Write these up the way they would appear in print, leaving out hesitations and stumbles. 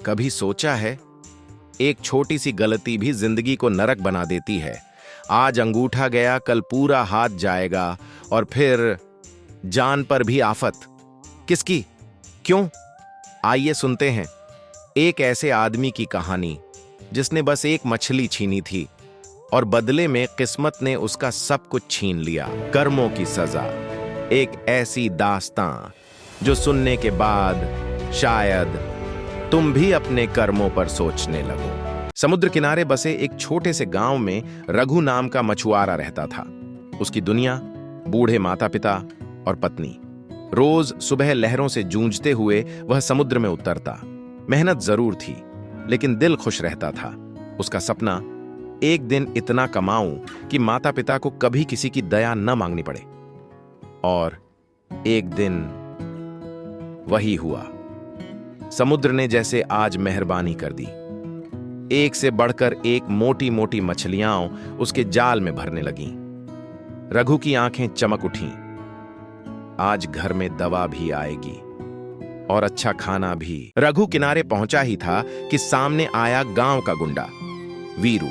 कभी सोचा है, एक छोटी सी गलती भी जिंदगी को नरक बना देती है। आज अंगूठा गया, कल पूरा हाथ जाएगा और फिर जान पर भी आफत। किसकी? क्यों? आइए सुनते हैं एक ऐसे आदमी की कहानी जिसने बस एक मछली छीनी थी और बदले में किस्मत ने उसका सब कुछ छीन लिया। कर्मों की सजा, एक ऐसी दास्तां जो सुनने के बाद शायद तुम भी अपने कर्मों पर सोचने लगो। समुद्र किनारे बसे एक छोटे से गांव में रघु नाम का मछुआरा रहता था। उसकी दुनिया बूढ़े माता पिता और पत्नी। रोज सुबह लहरों से जूझते हुए वह समुद्र में उतरता। मेहनत जरूर थी, लेकिन दिल खुश रहता था। उसका सपना, एक दिन इतना कमाऊं कि माता पिता को कभी किसी की दया न मांगनी पड़े। और एक दिन वही हुआ। समुद्र ने जैसे आज मेहरबानी कर दी। एक से बढ़कर एक मोटी मोटी मछलियां उसके जाल में भरने लगीं। रघु की आंखें चमक उठीं। आज घर में दवा भी आएगी और अच्छा खाना भी। रघु किनारे पहुंचा ही था कि सामने आया गांव का गुंडा वीरू।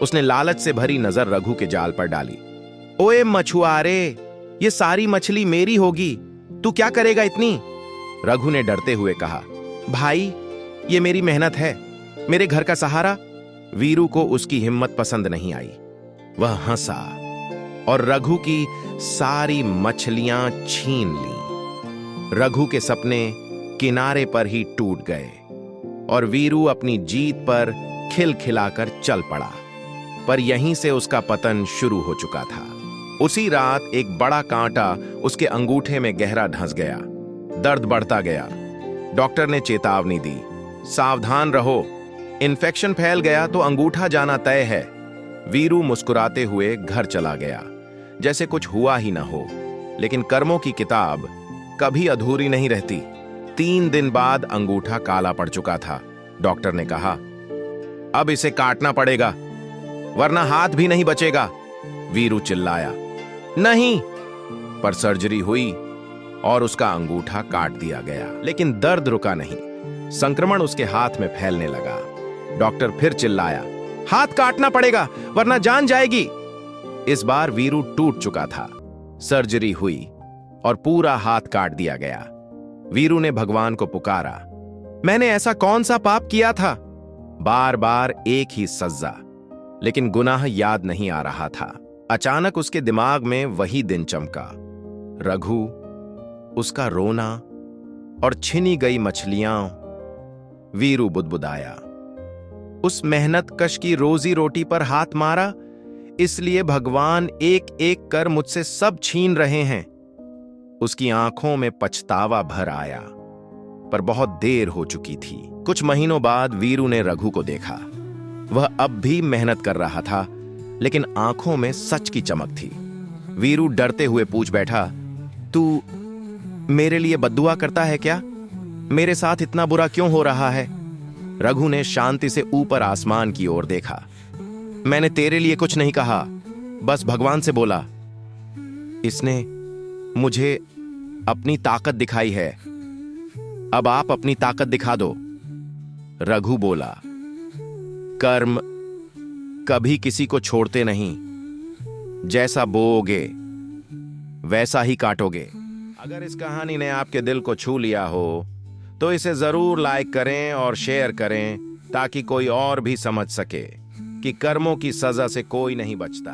उसने लालच से भरी नजर रघु के जाल पर डाली। ओए मछुआरे, ये सारी मछली मेरी होगी, तू क्या करेगा इतनी? रघु ने डरते हुए कहा, भाई ये मेरी मेहनत है, मेरे घर का सहारा। वीरू को उसकी हिम्मत पसंद नहीं आई। वह हंसा और रघु की सारी मछलियां छीन ली। रघु के सपने किनारे पर ही टूट गए और वीरू अपनी जीत पर खिलखिलाकर चल पड़ा। पर यहीं से उसका पतन शुरू हो चुका था। उसी रात एक बड़ा कांटा उसके अंगूठे में गहरा धंस गया। दर्द बढ़ता गया। डॉक्टर ने चेतावनी दी, सावधान रहो, इन्फेक्शन फैल गया तो अंगूठा जाना तय है। वीरू मुस्कुराते हुए घर चला गया, जैसे कुछ हुआ ही ना हो। लेकिन कर्मों की किताब कभी अधूरी नहीं रहती। 3 दिन बाद अंगूठा काला पड़ चुका था। डॉक्टर ने कहा, अब इसे काटना पड़ेगा, वरना हाथ भी नहीं बचेगा। वीरू चिल्लाया, नहीं। पर सर्जरी हुई और उसका अंगूठा काट दिया गया। लेकिन दर्द रुका नहीं। संक्रमण उसके हाथ में फैलने लगा। डॉक्टर फिर चिल्लाया, हाथ काटना पड़ेगा वरना जान जाएगी। इस बार वीरू टूट चुका था। सर्जरी हुई और पूरा हाथ काट दिया गया। वीरू ने भगवान को पुकारा, मैंने ऐसा कौन सा पाप किया था? बार बार एक ही सज्जा, लेकिन गुनाह याद नहीं आ रहा था। अचानक उसके दिमाग में वही दिन चमका। रघु, उसका रोना और छिनी गई मछलियां। वीरू बुदबुदाया, उस मेहनत कश की रोजी रोटी पर हाथ मारा, इसलिए भगवान एक एक कर मुझसे सब छीन रहे हैं। उसकी आंखों में पछतावा भर आया, पर बहुत देर हो चुकी थी। कुछ महीनों बाद वीरू ने रघु को देखा। वह अब भी मेहनत कर रहा था, लेकिन आंखों में सच की चमक थी। वीरू डरते हुए पूछ बैठा, तू मेरे लिए बद्दुआ करता है क्या? मेरे साथ इतना बुरा क्यों हो रहा है? रघु ने शांति से ऊपर आसमान की ओर देखा। मैंने तेरे लिए कुछ नहीं कहा, बस भगवान से बोला। इसने मुझे अपनी ताकत दिखाई है, अब आप अपनी ताकत दिखा दो। रघु बोला, कर्म कभी किसी को छोड़ते नहीं, जैसा बोओगे वैसा ही काटोगे। अगर इस कहानी ने आपके दिल को छू लिया हो तो इसे जरूर लाइक करें और शेयर करें, ताकि कोई और भी समझ सके कि कर्मों की सजा से कोई नहीं बचता।